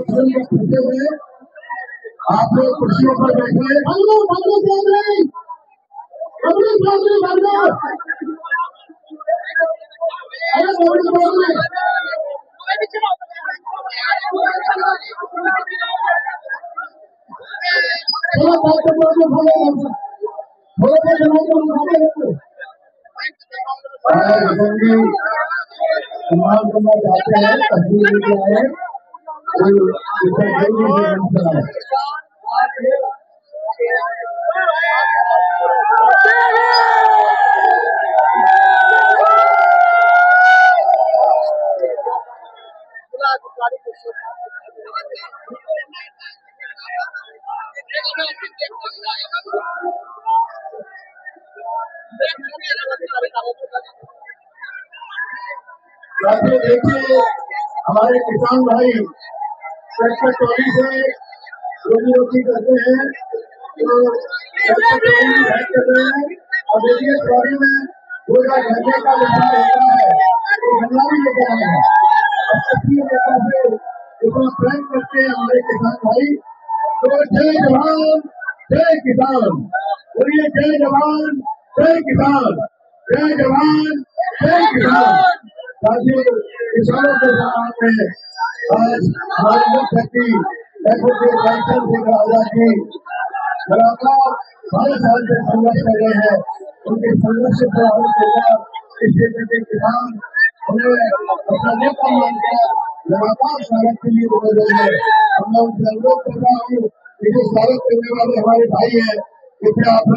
Election के पीछे में आप लोग कुर्सियों पर बैठे सम्मान करना चाहते हैं, तस्वीर लेके आए देखिए हमारे किसान भाई ट्रैक्टर ट्रॉली से रोजी रोटी करते हैं, तो ट्रैक्टर ट्रॉली कर रहे हैं और देखिए ट्रॉली में पूरा गन्ने का विचार होता है, तो गन्ना भी लेकर आए हैं। अच्छी नेता से इतना प्रेम करते हैं हमारे किसान भाई। तो जय जवान जय किसान, बोलिए जय जवान जय किसान, जय जवान जय किसान। साथियों, किसानों के सम्मान में आज हमारे मुख्य सचिव एडवोकेट रामचंद्र सिंह राजा जी लगातार 12 साल से संघर्ष कर रहे हैं। उनके संघर्ष से प्रभावित होकर इस क्षेत्र के किसान उन्हें अपना नेता मानकर लगातार स्वागत के लिए बोल रहे हैं। मैं उनसे अनुरोध करता हूँ कि जो स्वागत करने वाले हमारे भाई हैं, इससे आप